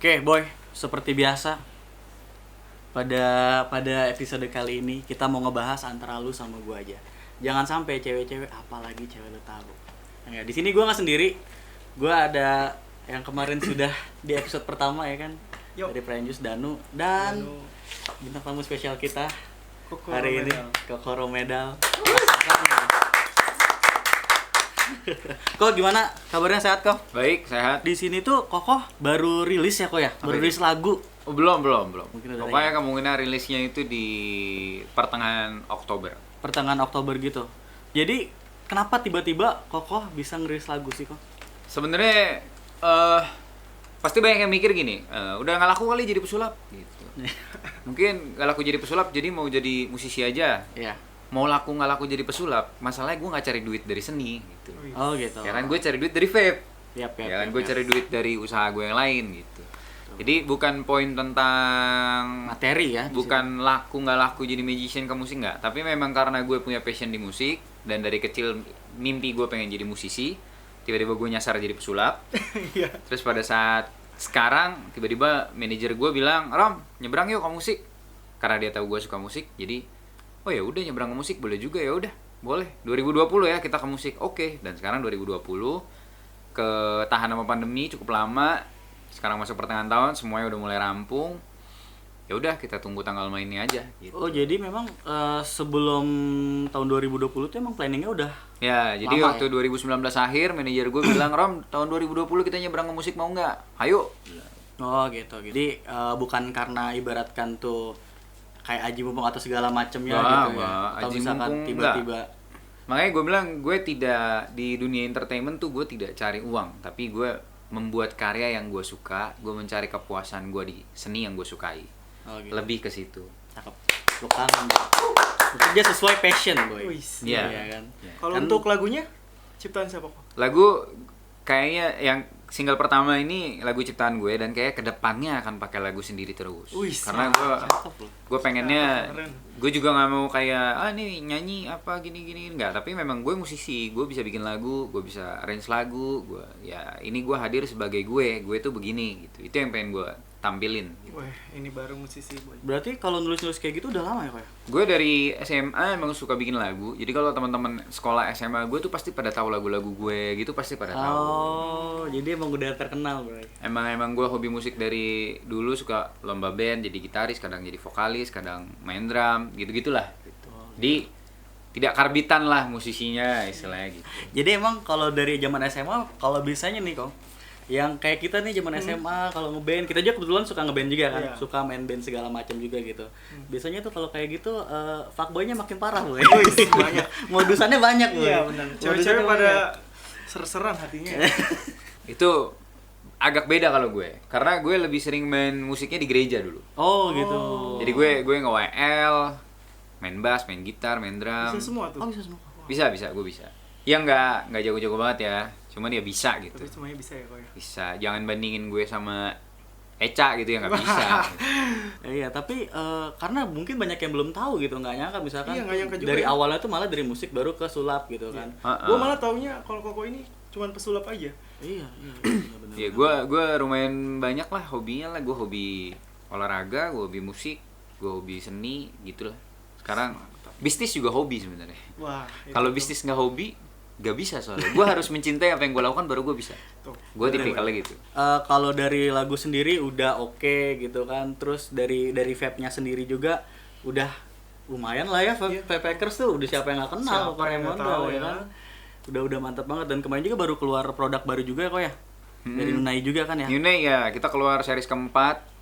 Oke, Boy, seperti biasa pada pada episode kali ini kita mau ngebahas antara lu sama gua aja. Jangan sampai cewek-cewek, apalagi cewek lu tahu. Nah, di sini gua nggak sendiri. Gua ada yang kemarin sudah di episode pertama ya kan. Yo. Dari Prenjus Danu dan bintang tamu spesial kita Koko hari ini Romedal. Koko Romedal. Kok gimana kabarnya, sehat kok? Baik, sehat. Di sini tuh Koko baru rilis ya kok ya? Baru Apa rilis lagu. Oh, belum. Mungkin udah Pokoknya kemungkinan rilisnya itu di pertengahan Oktober. Pertengahan Oktober gitu. Jadi kenapa tiba-tiba Koko bisa ngerilis lagu sih kok? Sebenarnya pasti banyak yang mikir gini, udah nggak laku kali jadi pesulap gitu. Mungkin nggak laku jadi pesulap, jadi mau jadi musisi aja. Iya. Mau laku nggak laku jadi pesulap, masalahnya gue nggak cari duit dari seni gitu. Oh gitu. Ya kan gue cari duit dari vape. Yap, Ya kan gue cari duit dari usaha gue yang lain gitu. Jadi bukan poin tentang materi ya. di bukan laku nggak laku jadi magician ke musik nggak, tapi memang karena gue punya passion di musik dan dari kecil mimpi gue pengen jadi musisi, tiba-tiba gue nyasar jadi pesulap. Iya. Terus pada saat sekarang tiba-tiba manajer gue bilang, Rom nyebrang yuk ke musik, karena dia tahu gue suka musik. Jadi oh ya udah, nyebrang ke musik boleh juga, ya udah boleh 2020 ya kita ke musik. Oke. Dan sekarang 2020 ketahan sama pandemi cukup lama. Sekarang masuk pertengahan tahun, semuanya udah mulai rampung. Ya udah kita tunggu tanggal mainnya aja gitu. Oh jadi memang sebelum tahun 2020 tuh emang planningnya udah. Ya, jadi lama waktu 2019 akhir manajer gue bilang, Rom tahun 2020 kita nyebrang ke musik mau nggak? Ayo. Oh gitu. Jadi bukan karena ibaratkan tuh kayak aji mumpung atau segala macemnya Wah, gitu ya. wah, Atau aji misalkan mumpung tiba-tiba. Makanya gue bilang gue tidak di dunia entertainment tuh gue tidak cari uang, tapi gue membuat karya yang gue suka, gue mencari kepuasan gue di seni yang gue sukai. Oh gitu. Lebih ke situ. Cakep. Lu kangen. Bekerja sesuai passion, Boy. Wis. Iya. Iya kan? Kalau Kan- untuk lagunya ciptaan siapa kok? Lagu kayaknya yang single pertama ini lagu ciptaan gue, dan kayak kedepannya akan pakai lagu sendiri terus. Wih, Karena Cakep loh. gue pengennya, Keren. gue juga nggak mau kayak nih nyanyi apa gini nggak, tapi memang gue musisi, gue bisa bikin lagu, gue bisa arrange lagu, gue ya ini gue hadir sebagai gue tuh begini gitu, itu yang pengen gue tampilin. Wah, ini baru musisi boy. Berarti kalau nulis-nulis kayak gitu udah lama ya kok ya? Gue dari SMA emang suka bikin lagu, jadi kalau teman-teman sekolah SMA gue tuh pasti pada tahu lagu-lagu gue gitu, pasti pada tahu. Oh, jadi emang udah terkenal, Bro. Emang gue hobi musik dari dulu, suka lomba band, jadi gitaris, kadang jadi vokalis, kadang main drum, gitu-gitulah. Gitu. Di tidak karbitan lah musisinya istilahnya gitu. Jadi emang kalau dari zaman SMA, kalau bisanya nih kok, yang kayak kita nih zaman SMA kalau ngeband, kita aja kebetulan suka ngeband juga kan, Iya. suka main band segala macam juga gitu. Biasanya tuh kalau kayak gitu fuckboy-nya makin parah, Boy. banyak. Modusannya banyak, Boy. Iya benar. Cewek-cewek pada ser-seran hatinya. Itu agak beda kalau gue, karena gue lebih sering main musiknya di gereja dulu. Oh, gitu. Jadi gue nge-WL, main bass, main gitar, main drum. Bisa semua tuh. Oh, bisa semua. Bisa, gue bisa. Ya nggak jago-jago banget ya, cuman dia bisa gitu. Tapi semuanya bisa ya kok ya. Bisa, jangan bandingin gue sama Eca gitu ya, nggak bisa. Iya, tapi karena mungkin banyak yang belum tahu gitu, nggak nyangka misalkan Iya, nggak nyangka juga dari ya. awalnya tuh malah dari musik baru ke sulap gitu kan. Gue malah taunya kalau Koko ini cuman pesulap aja. Iya, benar. Ya gue lumayan banyak lah hobinya lah. Gue hobi olahraga, gue hobi musik, gue hobi seni gitu lah. Sekarang bisnis juga hobi sebenarnya. Wah. Kalau bisnis nggak hobi, nggak bisa soalnya. Gue harus mencintai apa yang gue lakukan baru gue bisa. Tuh. Gue tipikalnya gitu. Kalau dari lagu sendiri udah oke gitu kan, terus dari vape-nya sendiri juga udah lumayan lah ya. Iya. Vape-packers tuh udah siapa yang nggak kenal, Siapa Kok yang nggak Raimondo, tahu ya ya. kan. Udah mantap banget, dan kemarin juga baru keluar produk baru juga ya kok ya. Dari Nunai juga kan ya. Nune ya, kita keluar series keempat.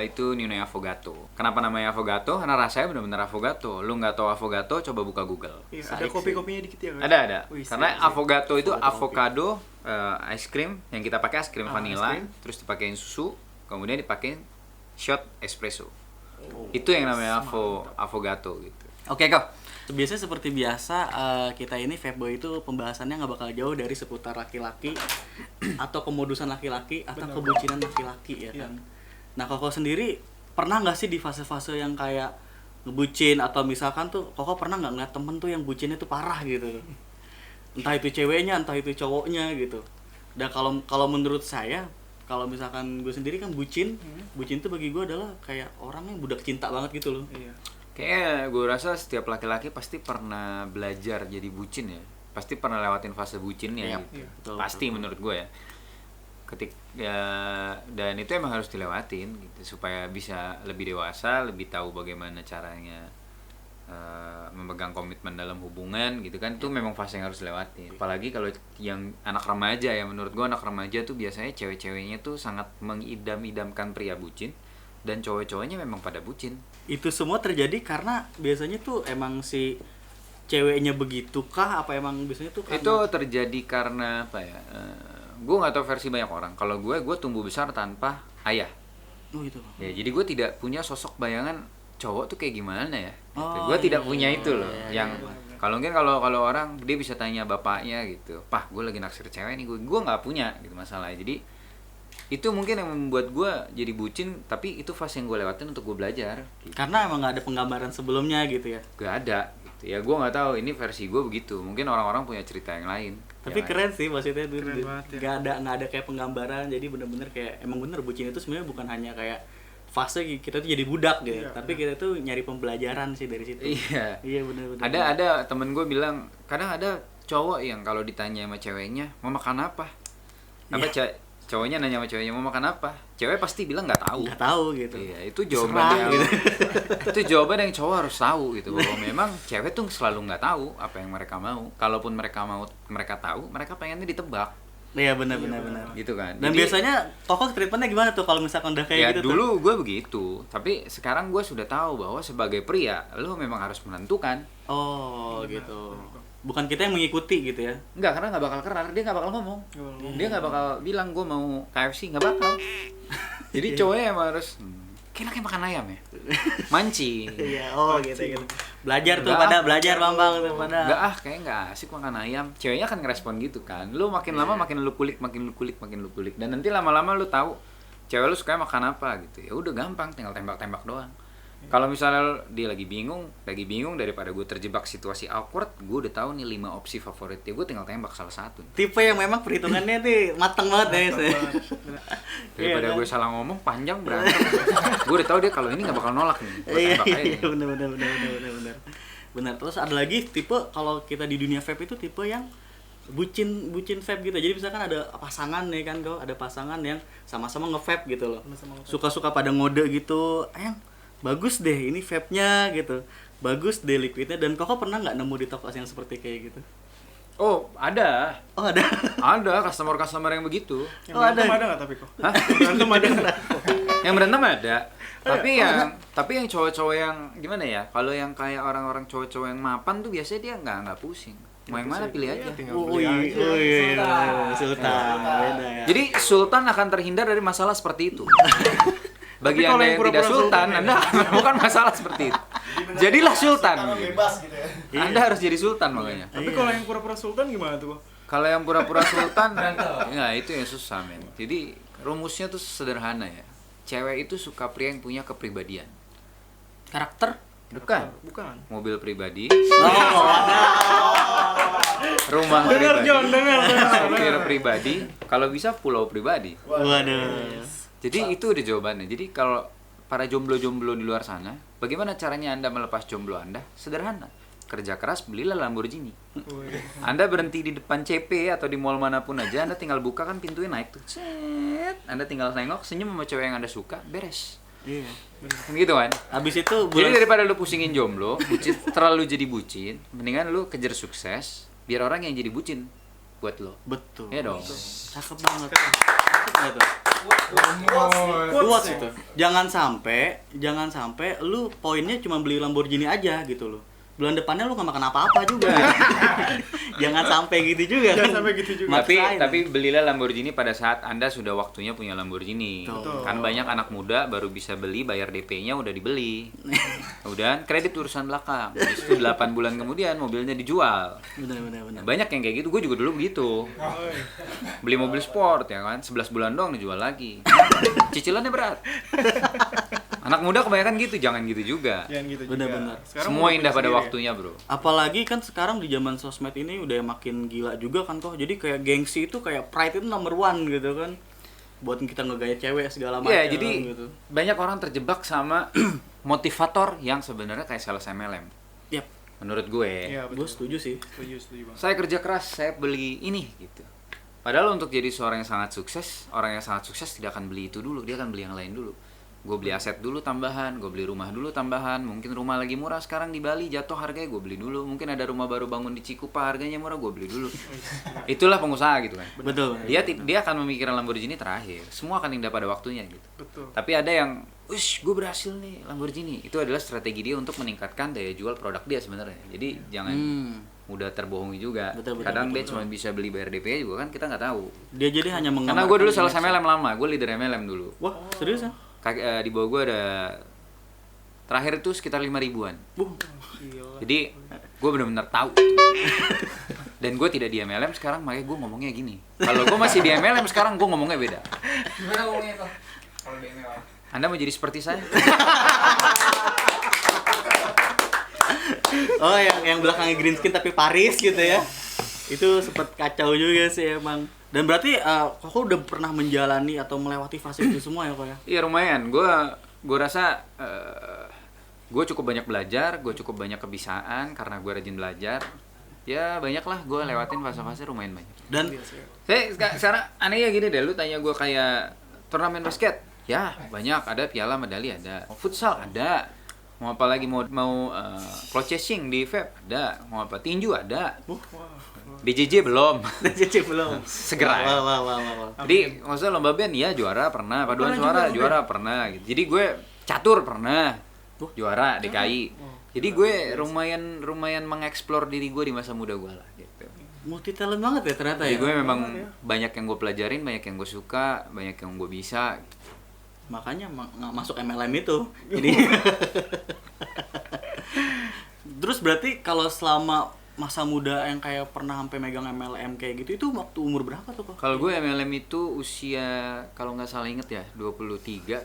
Itu Nune Affogato. Kenapa namanya Affogato? Karena rasanya benar-benar Affogato. Lu nggak tahu Affogato, coba buka Google. Iya, Saik ada sih. kopi-kopinya dikit ya kan? Ada. Wih, Karena siap, siap. Affogato itu Avocado avocado ice cream, yang kita pakai es krim vanilla, es krim. terus dipakein susu, kemudian dipakein shot espresso. Itu yang namanya Affogato gitu. Oke kok. Biasanya seperti biasa kita ini Vape Boy itu pembahasannya nggak bakal jauh dari seputar laki-laki atau kemodusan laki-laki atau Benar. kebucinan laki-laki ya kan. Nah Koko sendiri pernah nggak sih di fase-fase yang kayak ngebucin, atau misalkan tuh Koko pernah nggak ngeliat temen tuh yang bucinnya tuh parah gitu, entah itu ceweknya entah itu cowoknya gitu. Dan kalau menurut saya kalau misalkan gue sendiri kan bucin tuh bagi gue adalah kayak orang yang budak cinta banget gitu loh. Iya. Kayaknya gue rasa setiap laki-laki pasti pernah belajar jadi bucin ya. Pasti pernah lewatin fase bucinnya Iya, gitu. iya. Betul, Pasti betul. menurut gue ya. Dan itu emang harus dilewatin gitu supaya bisa lebih dewasa, lebih tahu bagaimana caranya memegang komitmen dalam hubungan gitu kan. Itu memang fase yang harus dilewatin. Apalagi kalau yang anak remaja ya, menurut gue anak remaja tuh biasanya cewek-ceweknya tuh sangat mengidam-idamkan pria bucin dan cowok-cowoknya memang pada bucin. Itu semua terjadi karena biasanya tuh emang si ceweknya begitu kah apa emang biasanya tuh karena... Itu terjadi karena apa ya? Gue nggak tahu versi banyak orang. Kalau gue tumbuh besar tanpa ayah. Oh gitu. Ya, jadi gue tidak punya sosok bayangan cowok tuh kayak gimana ya. Gitu. Oh, Gue tidak iya, punya iya, itu loh. iya, Yang iya. kalau mungkin kalau orang dia bisa tanya bapaknya gitu, "Pah, gue lagi naksir cewek nih." Gue nggak punya gitu masalahnya. Jadi itu mungkin yang membuat gue jadi bucin, tapi itu fase yang gue lewatin untuk gue belajar. Gitu. Karena emang nggak ada penggambaran sebelumnya gitu ya. Gak ada. Gitu. Ya gue nggak tahu. Ini versi gue begitu. Mungkin orang-orang punya cerita yang lain. Tapi Ya, keren sih maksudnya tuh. Keren banget ya. Nggak ada kayak penggambaran. Jadi bener-bener kayak emang bener bucin itu sebenarnya bukan hanya kayak fase kita tuh jadi budak gitu. Iya, Tapi kita tuh nyari pembelajaran sih dari situ. Iya. Iya bener-bener. Ada temen gue bilang kadang ada cowok yang kalau ditanya sama ceweknya mau makan apa Iya. Cowoknya nanya sama ceweknya mau makan apa, cewek pasti bilang nggak tahu. Nggak tahu gitu. Iya, itu jawaban Terserah, yang gitu. itu jawaban yang cowok harus tahu gitu, bahwa memang cewek tuh selalu nggak tahu apa yang mereka mau. Kalaupun mereka tahu, mereka pengennya ditebak Iya benar-benar. gitu kan. Dan Jadi, biasanya tokoh treatmentnya gimana tuh kalau misalkan udah kayak ya gitu dulu gue begitu, tapi sekarang gue sudah tahu bahwa sebagai pria lo memang harus menentukan. tuh? Oh gitu. Bukan kita yang mengikuti gitu ya. Enggak, karena nggak bakal kelar, dia nggak bakal ngomong. Dia nggak bakal bilang gue mau KFC, nggak bakal. Jadi cowoknya emang harus kayak makan ayam ya, mancing. Iya, oh gitu. Belajar tuh Enggak. belajar Bambang tuh pada. Enggak kayak nggak asik makan ayam. Ceweknya kan ngerespon gitu kan. Lu makin lama makin lu kulik. Dan nanti lama-lama lu tahu cewek lu suka makan apa gitu. Ya udah gampang, tinggal tembak-tembak doang. Kalau misalnya dia lagi bingung daripada gue terjebak situasi awkward, gue udah tahu nih 5 opsi favoritnya, gue tinggal tembak salah satu. Tipe yang memang perhitungannya nih mateng banget ya. Daripada Iya, kan? gue salah ngomong panjang berantem. Gue udah tahu dia kalau ini nggak bakal nolak nih. Gue Iya, tembak aja. benar. Benar. Terus ada lagi tipe kalau kita di dunia vape itu tipe yang bucin vape gitu. Jadi misalkan ada pasangan nih kan, kok ada pasangan yang sama-sama nge-vape gitu loh. Sama-sama nge-vape. Suka-suka pada ngode gitu. Ayang, bagus deh ini vape-nya gitu. Bagus deh liquidnya. Dan kok pernah nggak nemu di toko yang seperti kayak gitu? Oh, ada. Oh ada. Ada customer yang begitu. Yang Oh, berantem ada. ada nggak tapi kok? Hah? Berantem ada nggak? Yang berantem ada. Tapi yang cowok-cowok yang gimana ya? Kalau yang kayak orang-orang cowok-cowok yang mapan tuh biasanya dia nggak pusing. Mau yang mana pilih aja. Tinggal Oh beli iya, aja. Sultan. Beda ya. Jadi Sultan akan terhindar dari masalah seperti itu. Bagi Tapi kalau Anda yang yang tidak pura-pura Sultan, Sultan ya? Anda bukan masalah seperti itu. Jadilah Sultan. Bebas gitu ya. Anda harus jadi Sultan makanya. Tapi kalau yang pura-pura sultan gimana tuh, Kok? Kalau yang pura-pura Sultan, ya itu yang susah men. Jadi rumusnya tuh sederhana ya. Cewek itu suka pria yang punya kepribadian. Karakter. Bukan. Bukan. Mobil pribadi, Oh, rumah Dengar pribadi, John, dengar. sopir pribadi, kalau bisa pulau pribadi. waduh. Jadi itu udah jawabannya. Jadi kalau para jomblo-jomblo di luar sana, bagaimana caranya Anda melepas jomblo Anda? Sederhana. Kerja keras, belilah Lamborghini. Wih. Anda berhenti di depan CP atau di mall manapun aja, Anda tinggal buka kan pintunya naik tuh. Cet. Anda tinggal nengok, senyum sama cewek yang Anda suka, beres. Iya. Kan gitu kan? Habis itu Jadi daripada lu pusingin jomblo, terlalu jadi bucin, mendingan lu kejar sukses, biar orang yang jadi bucin buat lo. betul. Iya dong. Cakep banget. Cakep nggak tuh? Kuat itu. Jangan sampai lu poinnya cuma beli Lamborghini aja gitu loh. Bulan depannya lu nggak makan apa-apa juga. Jangan sampai gitu juga. Jangan kan. sampai gitu juga. Maksain. Tapi belilah Lamborghini pada saat Anda sudah waktunya punya Lamborghini. Betul. Kan banyak anak muda baru bisa beli, bayar DP-nya udah dibeli. Udah kredit urusan belakang. Habis itu 8 bulan kemudian mobilnya dijual. benar. Nah, banyak yang kayak gitu, gue juga dulu begitu. Beli mobil sport ya kan, 11 bulan doang dijual lagi. Cicilannya berat. Anak muda kebanyakan gitu, jangan gitu juga. Jangan gitu juga. Benar-benar. Sekarang Semua mau indah pada sendiri. waktunya, bro. Apalagi kan sekarang di zaman sosmed ini udah makin gila juga kan kok. Jadi kayak gengsi itu kayak pride itu number one gitu kan. buat kita ngegaya cewek segala macam Iya, jadi gitu. banyak orang terjebak sama motivator yang sebenarnya kayak sales MLM. Yap, Menurut gue. Iya, gue setuju sih. Setuju, Bang. Saya kerja keras, saya beli ini gitu. Padahal untuk jadi seorang yang sangat sukses, orang yang sangat sukses tidak akan beli itu dulu, dia akan beli yang lain dulu. Gue beli aset dulu tambahan, gue beli rumah dulu tambahan. Mungkin rumah lagi murah sekarang di Bali jatuh harganya, gue beli dulu. Mungkin ada rumah baru bangun di Cikupa harganya murah, gue beli dulu. Itulah pengusaha gitu kan. Betul. Dia akan memikirkan Lamborghini terakhir. Semua akan indah pada waktunya gitu. Betul. Tapi ada yang, "Wish, gue berhasil nih Lamborghini." Itu adalah strategi dia untuk meningkatkan daya jual produk dia sebenarnya. Jadi jangan mudah terbohongi juga. Betul, Kadang dia cuma bisa beli bayar DP juga kan, kita nggak tahu. Dia jadi hanya Karena menggambarkan gue dulu sales image. MLM lama, gue leader MLM dulu. Wah, serius ya? Di bawah gue ada terakhir itu sekitar 5 ribuan. Gila. Jadi gue benar-benar tahu. Dan gue tidak di MLM sekarang, makanya gue ngomongnya gini. Kalau gue masih di MLM sekarang, gue ngomongnya beda. Gimana ngomongnya kok? Kalau di MLM. Anda mau jadi seperti saya? Oh, yang belakangnya green skin tapi Paris gitu ya. Itu sempet kacau juga sih emang. Dan berarti kok udah pernah menjalani atau melewati fase itu semua ya kok ya? Iya lumayan. Gue rasa gue cukup banyak belajar, gue cukup banyak kebiasaan karena gue rajin belajar. Ya banyak lah gue lewatin fase-fase lumayan banyak. Dan Saya sekarang anehnya gini deh, lu tanya gue kayak turnamen basket, ya banyak, ada piala medali ada, futsal ada, mau apa lagi, mau cloud chasing di vape ada, mau apa tinju ada, BJJ belum, Cici belum. segera. Wah, wah, wah, wah, wah. Jadi maksudnya lomba band ya juara pernah, paduan suara juara pernah gitu. Jadi gue catur pernah juara DKI. Jadi gue lumayan mengeksplor diri gue di masa muda gue lah gitu. Multi talent banget ya ternyata Jadi ya. gue memang banyak yang gue pelajarin, banyak yang gue suka, banyak yang gue bisa. Makanya nggak masuk MLM itu. Jadi terus berarti kalau selama masa muda yang kayak pernah sampai megang MLM kayak gitu, itu waktu umur berapa tuh kok? Kalau gue MLM itu usia kalau nggak salah inget ya 23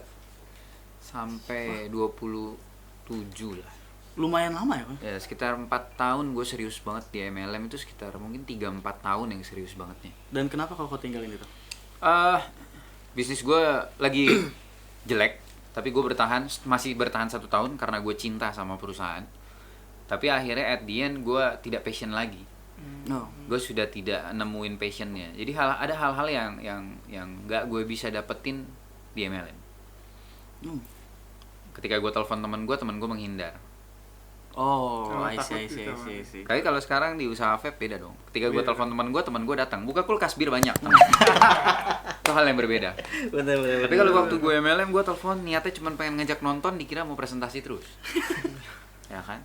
sampai 27 lah. Lumayan lama ya kan? Ya sekitar 4 tahun gue serius banget di MLM, itu sekitar mungkin 3-4 tahun yang serius banget nih. Dan kenapa kok tinggalin itu? Bisnis gue lagi jelek, tapi gue masih bertahan 1 tahun karena gue cinta sama perusahaan. Tapi akhirnya at the end gue tidak passion lagi. No. Gue sudah tidak nemuin passionnya. Jadi ada hal-hal yang nggak gue bisa dapetin di MLM. Ketika gue telepon teman gue menghindar. Oh, Karena I see. takut gitu, Tapi kalau sekarang di usaha vape beda dong. Ketika gue Beda. telepon teman gue datang, buka kulkas bir banyak. Itu hal yang berbeda. Bener. Tapi kalau waktu gue MLM, gue telepon niatnya cuma pengen ngajak nonton, dikira mau presentasi terus. Ya kan?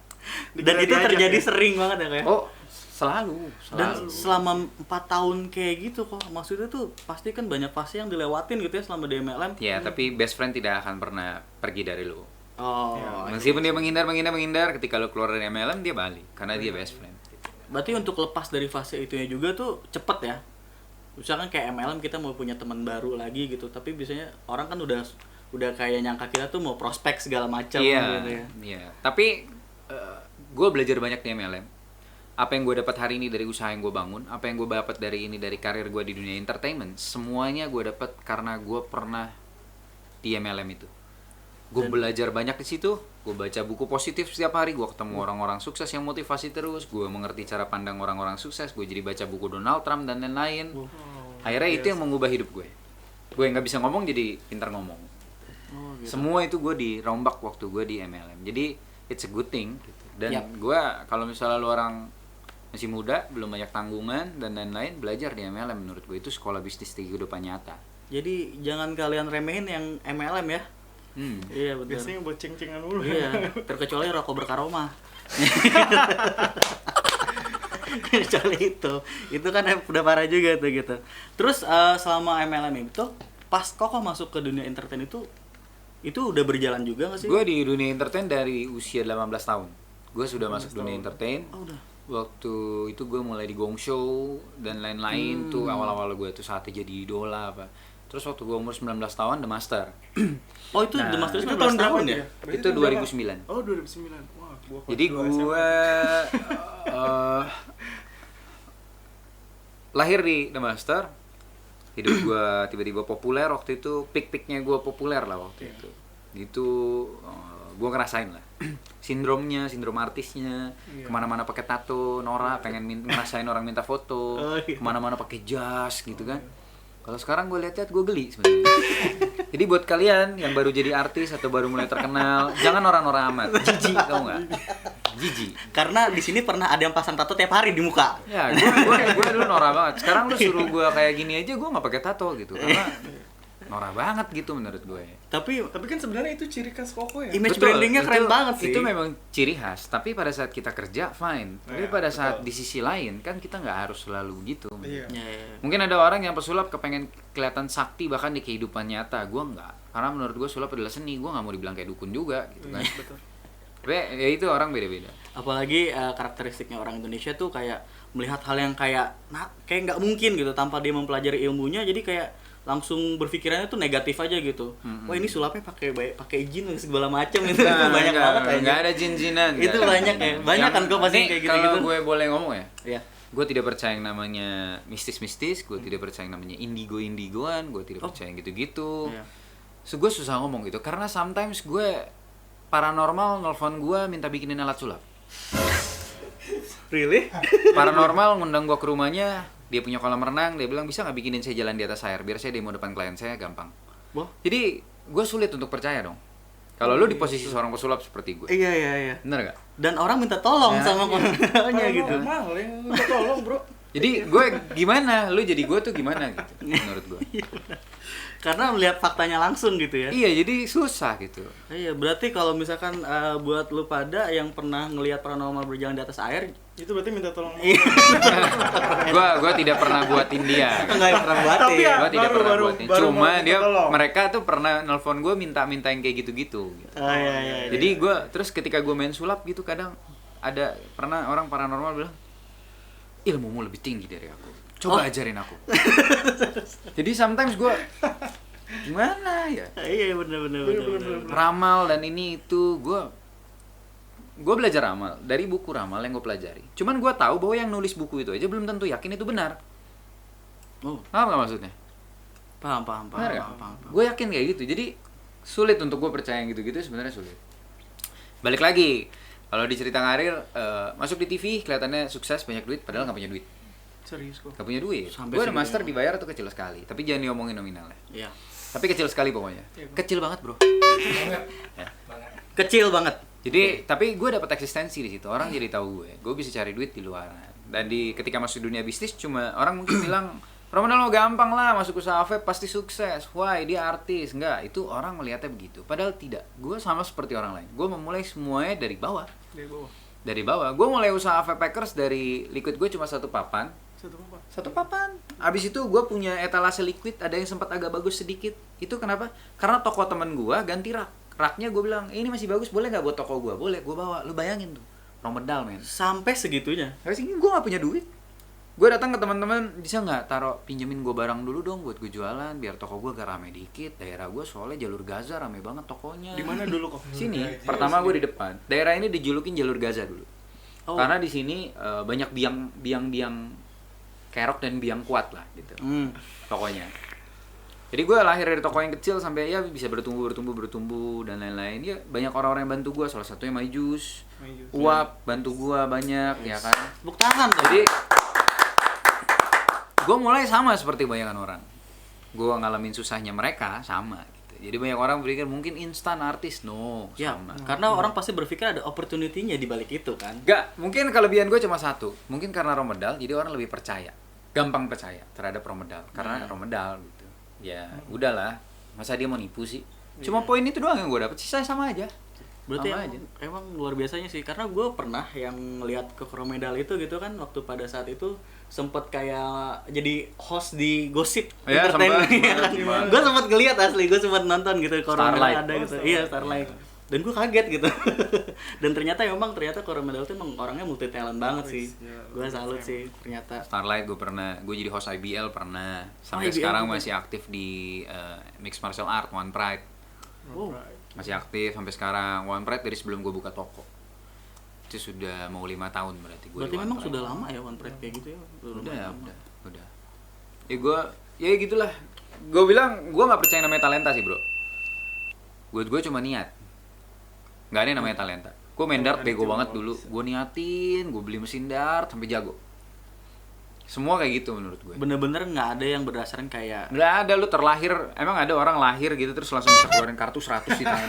Dan itu terjadi sering banget ya kayak. Oh, selalu. Dan selama 4 tahun kayak gitu kok, maksudnya tuh pasti kan banyak fase yang dilewatin gitu ya selama di MLM. Ya, tapi best friend tidak akan pernah pergi dari lu. Oh, Meskipun dia menghindar, ketika lu keluar dari MLM dia balik karena dia best friend. berarti untuk lepas dari fase itunya juga tuh cepet ya. Misalkan kayak MLM kita mau punya teman baru lagi gitu, tapi biasanya orang kan udah kayak nyangka kita tuh mau prospek segala macam gitu ya. Iya. Tapi gue belajar banyak di MLM. Apa yang gue dapat hari ini dari usaha yang gue bangun, apa yang gue dapat dari karir gue di dunia entertainment, semuanya gue dapat karena gue pernah di MLM itu. Gue belajar banyak di situ, gue baca buku positif setiap hari, gue ketemu orang-orang sukses yang motivasi terus, gue mengerti cara pandang orang-orang sukses, gue jadi baca buku Donald Trump dan lain-lain. Akhirnya itu yang mengubah hidup gue. Gue yang nggak bisa ngomong jadi pintar ngomong. Oh, gitu. Semua itu gue dirombak waktu gue di MLM. Jadi it's a good thing. Gitu. Dan gue kalau misalnya lu orang masih muda, belum banyak tanggungan dan lain-lain, belajar di MLM menurut gue itu sekolah bisnis di kehidupan nyata. Jadi jangan kalian remehin yang MLM ya. Iya betul. Biasanya buat ceng-cengan dulu. Iya, terkecuali rokok berkaroma. Kecuali itu kan udah parah juga tuh gitu. Terus selama MLM itu pas kok masuk ke dunia entertain itu udah berjalan juga nggak sih? Gue di dunia entertain dari usia 18 tahun. Gue sudah masuk dunia entertain. Oh, udah. Waktu itu gue mulai di Gong Show dan lain-lain tuh awal-awal gue tuh saatnya jadi idola apa. Terus waktu gue umur 19 tahun The Master. Oh itu The Master Itu 19 tahun berapa tahun ya? Berarti Itu tahun berapa? 2009. Oh 2009. Wah, gua kelas Jadi 2 gue SMA. lahir di The Master. hidup gue tiba-tiba populer waktu itu, peak-peaknya gue populer lah waktu itu. Gitu, gue ngerasain lah sindrom artisnya, kemana-mana pakai tato, Nora pengen ngerasain orang minta foto, kemana-mana pakai jas gitu kan. Kalau sekarang gue lihat gue geli sebenarnya. Jadi buat kalian yang baru jadi artis atau baru mulai terkenal, jangan norak-norak amat. Jijik, tau nggak? Jijik. Karena di sini pernah ada yang pasang tato tiap hari di muka. Ya, gue dulu norak banget. Sekarang lu suruh gue kayak gini aja, gue nggak pakai tato gitu. Karena norak banget gitu menurut gue. Tapi kan sebenarnya itu ciri khas Koko ya. Image Betul, brandingnya keren banget sih. Itu memang ciri khas. Tapi pada saat kita kerja fine. Tapi pada saat di sisi lain kan kita nggak harus selalu gitu. Iya. Ya. Mungkin ada orang yang pesulap kepengen kelihatan sakti bahkan di kehidupan nyata. Gue nggak. Karena menurut gue sulap adalah seni. Gue nggak mau dibilang kayak dukun juga gitu kan. Betul. Tapi ya itu orang beda-beda. Apalagi karakteristiknya orang Indonesia tuh kayak melihat hal yang kayak kayak nggak mungkin gitu tanpa dia mempelajari ilmunya, jadi kayak langsung berpikirannya tuh negatif aja gitu. Wah ini sulapnya pakai jin dan segala macam itu banyak banget aja. Nggak ada jin-jinan. Itu banyak ya. Banyak kan kok pasti kayak gitu-gitu. Kalau gue boleh ngomong ya. Iya. Gue tidak percaya yang namanya mistis-mistis, gue tidak percaya yang namanya indigo-indigoan, gue tidak percaya yang gitu-gitu. Iya. So gue susah ngomong gitu karena sometimes gue paranormal nelfon gue minta bikinin alat sulap. Really? Paranormal ngundang gue ke rumahnya, dia punya kolam renang, dia bilang bisa nggak bikinin saya jalan di atas air biar saya demo depan klien saya gampang. Wah. Jadi gue sulit untuk percaya dong. Kalau lu di posisi seorang pesulap seperti gue. Iya. Bener gak? Dan orang minta tolong Ya, sama komentarnya gitu. Mahal yang minta tolong, Bro. Jadi gue gimana? Lu jadi gue tuh gimana gitu menurut gue. Karena melihat faktanya langsung gitu ya. Iya, jadi susah gitu. Iya, berarti kalau misalkan buat lu pada yang pernah ngelihat paranormal berjalan di atas air, Itu berarti minta tolong. Gua tidak pernah buatin dia. enggak pernah buatin. Tapi ya, Gua tidak pernah buatin. baru Cuma mau dia tolong. mereka tuh pernah nelpon gue minta yang kayak gitu-gitu. Oh iya. Jadi gue terus ketika gue main sulap gitu kadang ada pernah orang paranormal bilang ilmumu lebih tinggi dari aku. Coba ajarin aku. Jadi sometimes gue gimana ya? Iya benar. Ramal dan ini itu gue belajar ramal dari buku ramal yang gue pelajari. Cuman gue tahu bahwa yang nulis buku itu aja belum tentu yakin itu benar. Oh, Paham gak maksudnya? paham. Benar gak? Gue yakin kayak gitu. Jadi sulit untuk gue percaya yang gitu-gitu sebenarnya sulit. Balik lagi, kalau di cerita Ngarir masuk di TV kelihatannya sukses banyak duit padahal nggak punya duit. Serius kok. Gak punya duit. Sampai Gue ada segitunya. master dibayar tuh kecil sekali. Tapi jangan diomongin nominalnya. Iya. Tapi kecil sekali pokoknya. Kecil banget bro. Kecil banget. Jadi tapi gue dapat eksistensi di situ. Orang jadi tahu gue. Gue bisa cari duit di luaran. Dan ketika masuk dunia bisnis cuma orang mungkin bilang Ramadan lo gampang lah masuk usaha vape pasti sukses. Why dia artis? Enggak. Itu orang melihatnya begitu. Padahal tidak. Gue sama seperti orang lain. Gue memulai semuanya dari bawah. Dari bawah. Gue mulai usaha vape packers dari liquid gue cuma satu papan. Satu papan. Abis itu gue punya etalase liquid, ada yang sempat agak bagus sedikit. Itu kenapa? Karena toko temen gue ganti rak. Raknya gue bilang, ini masih bagus, boleh nggak buat toko gue? Boleh, gue bawa. Lu bayangin tuh, Romedal men. Sampai segitunya. Habis ini gue nggak punya duit. Gue datang ke teman-teman, bisa nggak pinjemin gue barang dulu dong buat gue jualan, biar toko gue agak rame dikit. Daerah gue soalnya jalur Gaza rame banget tokonya. Di mana dulu kok? Sini. Pertama gue di depan. Daerah ini dijulukin jalur Gaza dulu. Oh. Karena di sini banyak biang kerok dan biang kuat lah gitu. Tokonya. Jadi gue lahir dari toko yang kecil sampai ya bisa bertumbuh dan lain-lain. Ya banyak orang-orang yang bantu gue, salah satunya Maijus, Uap bantu gue banyak ya kan. Tepuk tangan tuh. Jadi gue mulai sama seperti bayangan orang. Gue ngalamin susahnya mereka sama gitu. Jadi banyak orang berpikir mungkin instan artis, no, Ya, sama. karena orang pasti berpikir ada opportunity-nya di balik itu kan. Enggak, mungkin kelebihan gue cuma satu. Mungkin karena Romedal, jadi orang lebih percaya. Gampang percaya terhadap Romedal. Karena Romedal gitu. Ya, udahlah. Masa dia mau nipu sih? Cuma poin itu doang yang gue dapet. Sisanya sama aja. Berarti Sama emang luar biasanya sih. Karena gue pernah yang ngeliat ke Romedal itu gitu kan. Waktu pada saat itu sempet kayak jadi host di Gosip Ya, Entertainment. sempat. Gue sempet ngeliat asli. Gue sempet nonton gitu. Starlight. Ada gitu. Iya, Starlight. Dan gue kaget gitu. Dan ternyata Coromedal tuh emang orangnya multi talent banget sih. Gue salut sih ternyata. Starlight gue pernah, gue jadi host IBL pernah. Sampai IBL sekarang juga. masih aktif di Mixed Martial Art, One Pride. Oh. Masih aktif sampai sekarang. One Pride dari sebelum gue buka toko. Itu sudah mau 5 tahun berarti gue. Berarti memang sudah lama ya One Pride kayak gitu ya? Udah. Ya gue ya gitulah. Gue bilang gue nggak percaya namanya talenta sih bro. Gue cuma niat. Nggak ada yang namanya talenta. Gue main dart bego banget dulu. Gue niatin, gue beli mesin dart sampai jago. Semua kayak gitu menurut gue. Bener-bener nggak ada yang berdasarkan kayak Nggak ada lu terlahir, emang ada orang lahir gitu terus langsung bisa keluarin kartu 100 di tangan.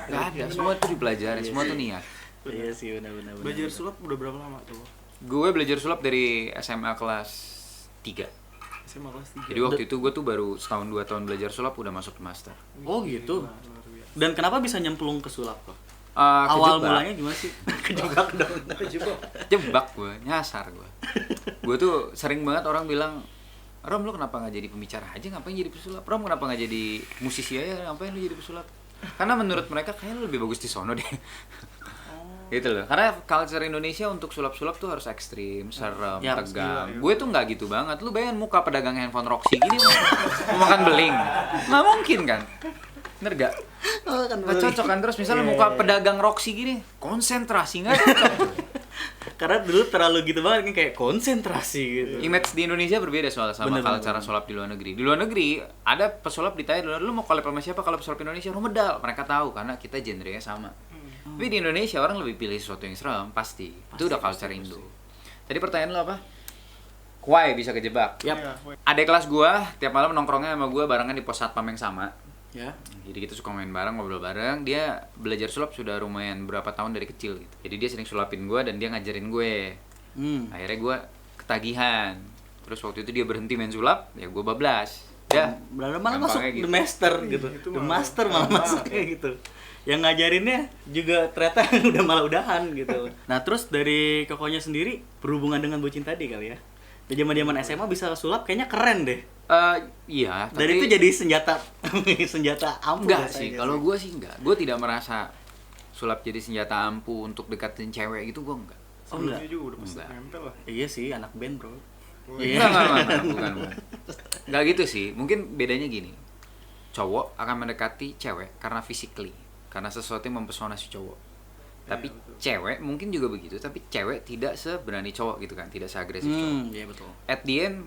Nggak ada, semua itu dipelajarin, semua tuh niat. iya sih benar-benar. Belajar sulap udah berapa lama tuh? Gue belajar sulap dari SMA kelas 3. SMA kelas 3. Jadi waktu itu gue tuh baru setahun 2 tahun belajar sulap udah masuk ke master. Oh gitu. Luar biasa. Dan kenapa bisa nyemplung ke sulap kok? Awal Kejebak. mulanya gimana sih? Kejebak dong. Jebak gue, nyasar gue. Gue tuh sering banget orang bilang, Rom lu kenapa nggak jadi pembicara aja, ngapain jadi pesulap? Rom kenapa nggak jadi musisi aja, ngapain lu jadi pesulap? Karena menurut mereka kayaknya lu lebih bagus di sono deh. Gitu loh. Karena culture Indonesia untuk sulap-sulap tuh harus ekstrim, serem, Ya, tegang. Gue tuh nggak gitu banget. Lu bayangin muka pedagang handphone Roxy gini mau makan beling, nggak mungkin kan? Bener gak? Oh, kan Nggak cocok kan? Terus misalnya Iya, muka iya. pedagang Roxy gini, konsentrasi nggak cocok. Karena dulu terlalu gitu banget kan kayak konsentrasi gitu. Image di Indonesia berbeda soal sama Bener, kalau bener, cara sulap di luar negeri. Di luar negeri ada pesulap ditanya dulu, lu mau collab sama siapa? Kalau pesulap Indonesia lu medal. Mereka tahu karena kita genrenya sama. Tapi di Indonesia orang lebih pilih sesuatu yang serem, pasti. Itu udah culture Indo. Tadi pertanyaan lo apa? Why bisa kejebak? Yap. Iya, Adek kelas gua tiap malam nongkrongnya sama gua barengan di pos satpam yang sama. Ya. Jadi kita suka main bareng, ngobrol bareng. Dia belajar sulap sudah lumayan berapa tahun dari kecil gitu. Jadi dia sering sulapin gua dan dia ngajarin gue. Akhirnya gue ketagihan. Terus waktu itu dia berhenti main sulap, ya gue bablas. Ya, Malah masuk gampangnya gitu. the master gitu. itu The malah master malah gampang. masuk kayak gitu. Yang ngajarinnya juga ternyata udah malah udahan gitu. Nah, terus dari kokonya sendiri berhubungan dengan bucin tadi kali ya. Di zaman-zaman SMA bisa sulap kayaknya keren deh. Iya. Dari itu jadi senjata senjata ampuh enggak biasanya sih. Kalau gue sih enggak. Gue tidak merasa sulap jadi senjata ampuh untuk deketin cewek gitu. Gue enggak. Oh, Sebelumnya enggak. juga udah pasti Enggak. nempel lah. Iya sih, anak band, Bro. Iya. Enggak, bukan. Enggak gitu sih. Mungkin bedanya gini. Cowok akan mendekati cewek karena physically, karena sesuatu yang mempesona si cowok. Tapi Iya, betul. cewek mungkin juga begitu, tapi cewek tidak seberani cowok gitu kan, tidak seagresif cowok. Iya betul. At the end,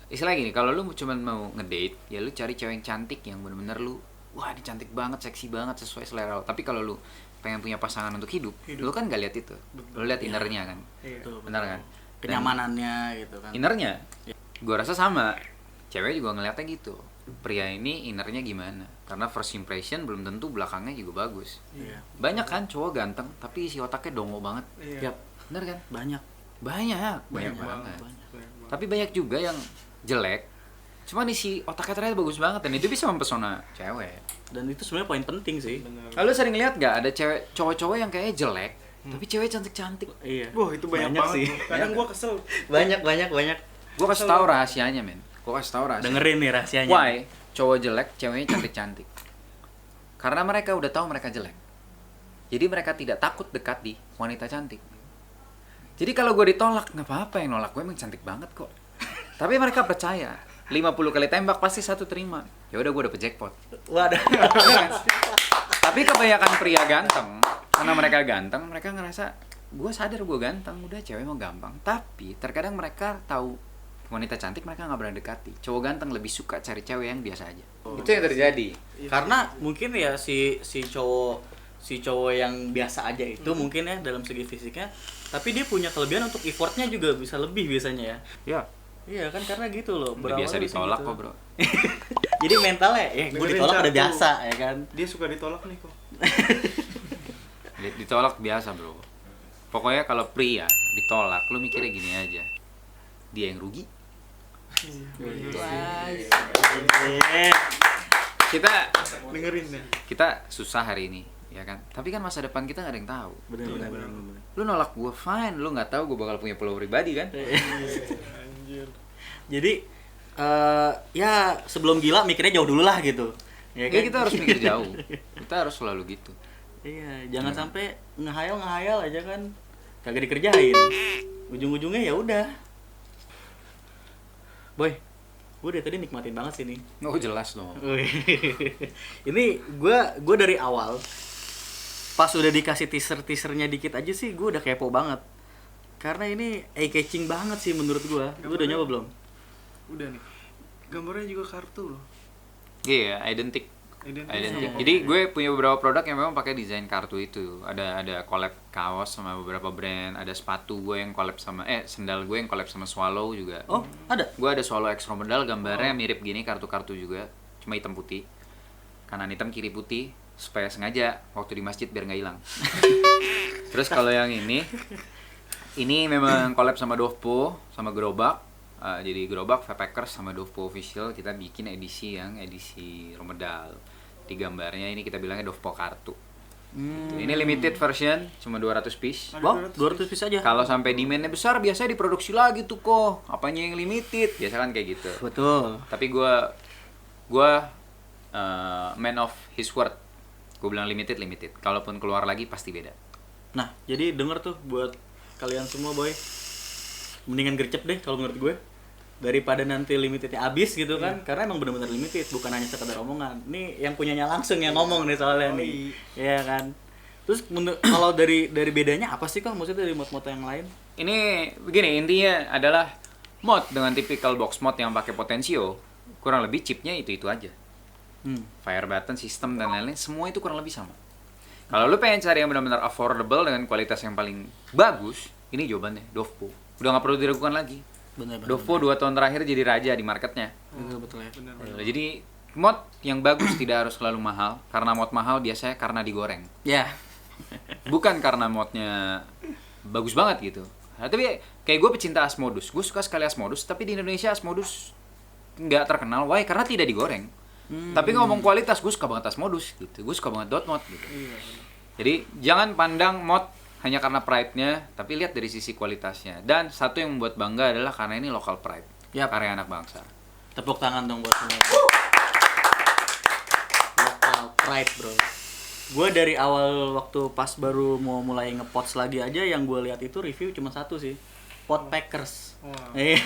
istilahnya gini, kalau lu cuma mau ngedate, ya lu cari cewek yang cantik, yang bener-bener lu, wah ini cantik banget, seksi banget, sesuai selera lu. Tapi kalau lu pengen punya pasangan untuk hidup. Lu kan gak lihat itu, lu lihat innernya kan, Iya. Betul, benar betul. kan? Kenyamanannya gitu kan. Innernya, Iya. gue rasa sama, cewek juga ngeliatnya gitu. Pria ini innernya gimana? Karena first impression belum tentu belakangnya juga bagus. Iya. Banyak kan cowok ganteng, tapi isi otaknya dongo banget. Iya. Yap, Bener kan? banyak. Banyak Banyak banget. banget. Banyak. Tapi banyak juga yang jelek, cuman isi otaknya ternyata bagus banget dan itu bisa mempesona cewek. Dan itu sebenarnya poin penting sih. Bener. Lalu sering lihat gak ada cewek cowok-cowok yang kayaknya jelek, tapi cewek cantik-cantik. Iya. Wah, itu banyak banget. sih. Tuh. Kadang gua kesel. Banyak. Gue kasih tahu rahasianya, men. Gue kasih tahu rahasia. Dengerin nih rahasianya. Why? Cowok jelek, ceweknya cantik-cantik. Karena mereka udah tahu mereka jelek. Jadi mereka tidak takut dekat di wanita cantik. Jadi kalau gue ditolak, nggak apa-apa yang nolak gue emang cantik banget kok. Tapi mereka percaya, 50 kali tembak pasti satu terima. Ya udah gue dapet jackpot. Waduh. Tapi kebanyakan pria ganteng, karena mereka ganteng, mereka ngerasa gue sadar gue ganteng, udah cewek mau gampang. Tapi terkadang mereka tahu wanita cantik mereka nggak berani dekati. Cowok ganteng lebih suka cari cewek yang biasa aja. Itu yang terjadi. Karena mungkin ya si cowok yang biasa aja itu mungkin ya dalam segi fisiknya, tapi dia punya kelebihan untuk effortnya juga bisa lebih biasanya ya. Ya, Iya kan karena gitu loh. udah biasa berawal ditolak gitu. kok bro. Jadi mentalnya, gue Dengerin ditolak udah satu. biasa ya kan. Dia suka ditolak nih kok. Ditolak biasa bro. Pokoknya kalau pria ditolak, lu mikirnya gini aja. Dia yang rugi. Iya. Kita Dengerin ya. kita susah hari ini, ya kan? Tapi kan masa depan kita nggak ada yang tahu. Benar. Lu nolak gua fine, lu nggak tahu gua bakal punya follower pribadi kan? Anjir. Jadi ya sebelum gila mikirnya jauh dulu lah gitu. Ya Ya kita harus mikir jauh. Kita harus selalu gitu. Iya, jangan sampai ngehayal aja kan. Kagak dikerjain. Ujung-ujungnya ya udah. Boy, gue dari tadi nikmatin banget sih nih. Oh jelas dong. Wih. Ini gue dari awal pas udah dikasih teasernya dikit aja sih gue udah kepo banget. Karena ini eye catching banget sih menurut gue. Lu udah nyoba belum? Udah nih. Gambarnya juga kartu loh. Iya, identik. Identik. Jadi gue punya beberapa produk yang memang pakai desain kartu itu. Ada collab kaos sama beberapa brand, ada sepatu gue yang collab sama sendal gue yang collab sama Swallow juga. Oh, ada. Gue ada Swallow X Romedal, gambarnya mirip gini, kartu-kartu juga, cuma hitam putih. Kanan hitam, kiri putih, supaya sengaja waktu di masjid biar nggak hilang. Terus kalau yang ini memang collab sama Dovpo, sama Gerobak. Jadi Gerobak, Vapakers sama Dovpo Official kita bikin edisi Romedal. Di gambarnya ini kita bilangnya Dovpo kartu. Ini limited version, cuma 200 piece. Wow, 200 piece aja. Kalau sampai demandnya besar biasanya diproduksi lagi tuh kok. Apanya yang limited? Biasa kan kayak gitu. Betul. Tapi gue man of his word. Gue bilang limited. Kalaupun keluar lagi pasti beda. Nah, jadi denger tuh buat kalian semua boy, mendingan gercep deh kalau menurut gue daripada nanti limitednya habis gitu kan, karena emang benar-benar limited, bukan hanya sekedar omongan. Ini yang punyanya langsung yang ngomong nih soalnya nih, ya kan. Terus kalau dari bedanya apa sih kok maksudnya dari mod-mod yang lain? Ini begini, intinya adalah mod dengan typical box mod yang pakai Potensio, kurang lebih chipnya itu aja. Fire button, sistem dan lain-lain, semua itu kurang lebih sama. Kalau lu pengen cari yang benar-benar affordable dengan kualitas yang paling bagus, ini jawabannya, Dovpo. Udah nggak perlu diragukan lagi. Benar. Dovpo 2 tahun terakhir jadi raja di marketnya. Betul ya. Benar. Jadi mod yang bagus tidak harus selalu mahal, karena mod mahal biasanya karena digoreng. Ya. Bukan karena modnya bagus banget gitu. Nah, tapi kayak gue pecinta Asmodus, gue suka sekali Asmodus, tapi di Indonesia Asmodus nggak terkenal. Why? Karena tidak digoreng. Tapi ngomong kualitas, gue suka banget Asmodus gitu. Gue suka banget Dotmod gitu. Jadi jangan pandang mod hanya karena pride-nya, tapi lihat dari sisi kualitasnya. Dan satu yang membuat bangga adalah karena ini local pride, karya anak bangsa. Tepuk tangan dong buat semua. Local pride bro. Gue dari awal waktu pas baru mau mulai ngepots lagi aja, yang gue lihat itu review cuma satu sih, Potpackers. Iya.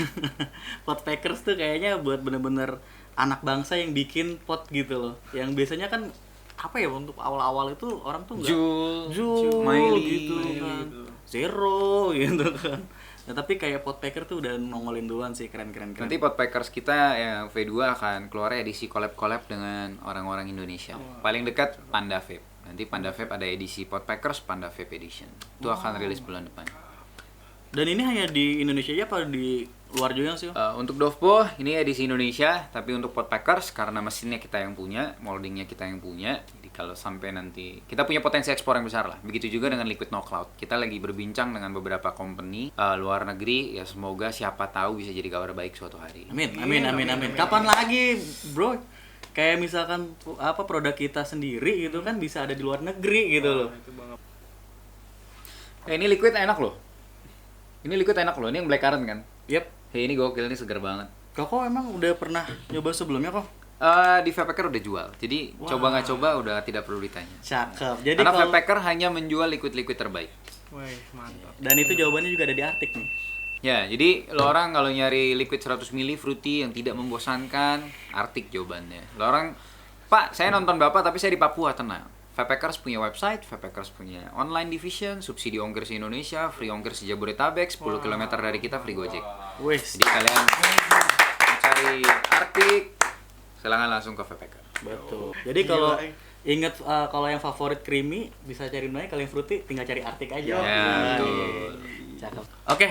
Potpackers tuh kayaknya buat bener-bener anak bangsa yang bikin pot gitu loh. Yang biasanya kan apa ya, untuk awal-awal itu orang tuh nggak Jul, Miley gitu kan, Zero gitu kan. Nah, tapi kayak Potpacker tuh udah nongolin duluan sih, keren. Nanti Potpackers kita yang V2 akan keluar edisi collab dengan orang-orang Indonesia. Paling dekat Panda Vape. Nanti Panda Vape ada edisi Potpackers Panda Vape Edition. Itu akan rilis bulan depan. Dan ini hanya di Indonesia aja apa di luar juga sih? Untuk Dovpo ini edisi Indonesia, tapi untuk Potpackers karena mesinnya kita yang punya, moldingnya kita yang punya. Jadi kalau sampai nanti kita punya potensi ekspor yang besar lah. Begitu juga dengan Liquid No Cloud. Kita lagi berbincang dengan beberapa company luar negeri, ya semoga siapa tahu bisa jadi kabar baik suatu hari. Amin. Kapan lagi, bro? Kayak misalkan apa produk kita sendiri gitu kan bisa ada di luar negeri gitu loh. Itu banget. Ini Liquid enak loh. Ini yang blackcurrant kan? Yep. Ini gokil, ini segar banget. Kok emang udah pernah nyoba sebelumnya kok? Di Vapepacker udah jual. Jadi coba nggak coba udah tidak perlu ditanya. Cakep. Jadi Karena kalau Vapepacker hanya menjual liquid-liquid terbaik. Wih, mantap. dan itu jawabannya juga ada di artik nih. Ya, jadi lo orang kalau nyari liquid 100 ml fruity yang tidak membosankan, Arctic jawabannya. Lo orang, Pak, saya nonton Bapak tapi saya di Papua, tenang. Vapepackers punya website, Vapepackers punya online division, subsidi ongkir se Indonesia, free ongkir se Jabodetabek, 10 km dari kita free Gojek. Wih, Jadi kalian mencari Arctic, silakan langsung ke Vapepacker. betul. Jadi kalau ingat kalau yang favorit creamy bisa cari namanya, kalau yang fruity tinggal cari artik aja. Ya, Nah, betul. Cakep. Oke.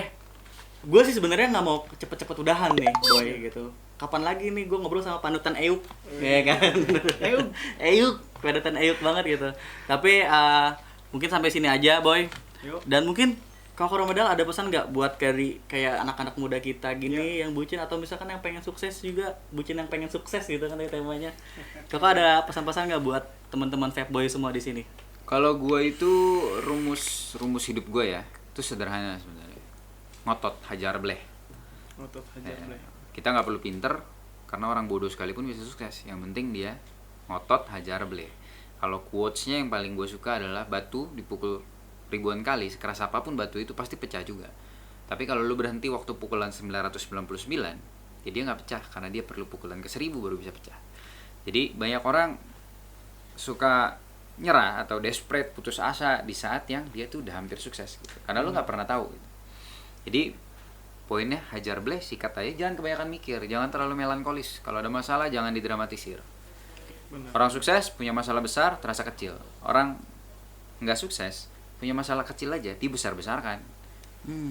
Gue sih sebenarnya nggak mau cepet-cepet udahan nih, boy gitu. Kapan lagi nih gue ngobrol sama panutan Eyuk, ya kan? Eyuk, panutan Eyuk banget gitu. Tapi mungkin sampai sini aja, boy. Yuk. Dan mungkin kalau Romedal ada pesan nggak buat kayak anak-anak muda kita gini yang bucin, atau misalkan yang pengen sukses juga, bucin yang pengen sukses gitu kan temanya. Kakak ada pesan-pesan nggak buat teman-teman vape boy semua di sini? Kalau gue itu rumus hidup gue ya, itu sederhana sebenarnya. Ngotot, hajar bleh. Ngotot hajar bleh. Kita nggak perlu pinter, karena orang bodoh sekalipun bisa sukses. Yang penting dia ngotot, hajar bleh. Kalau quotes-nya yang paling gue suka adalah batu dipukul ribuan kali, sekeras apapun batu itu pasti pecah juga. Tapi kalau lu berhenti waktu pukulan 999, ya dia nggak pecah, karena dia perlu pukulan ke 1000 baru bisa pecah. Jadi banyak orang suka nyerah atau desperate, putus asa di saat yang dia tuh udah hampir sukses gitu. Karena lu nggak pernah tahu gitu. Jadi poinnya hajar bleh, sikat aja, jangan kebanyakan mikir, jangan terlalu melankolis. Kalau ada masalah jangan didramatisir. Benar. Orang sukses punya masalah besar terasa kecil. Orang nggak sukses punya masalah kecil aja dibesar-besarkan.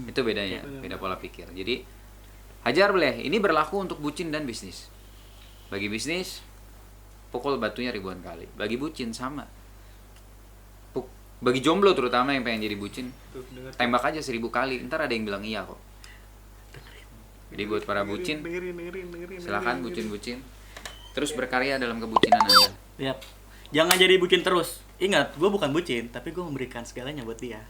Itu bedanya, beda pola pikir. Jadi hajar bleh ini berlaku untuk bucin dan bisnis. Bagi bisnis pukul batunya ribuan kali. Bagi bucin sama. Bagi jomblo terutama yang pengen jadi bucin, Tuh, denger. tembak aja 1000 kali, ntar ada yang bilang iya kok. Jadi buat para bucin, dengerin, silakan bucin-bucin. Terus berkarya dalam kebucinan Anda. Yap. Jangan jadi bucin terus. Ingat, gue bukan bucin, tapi gue memberikan segalanya buat dia.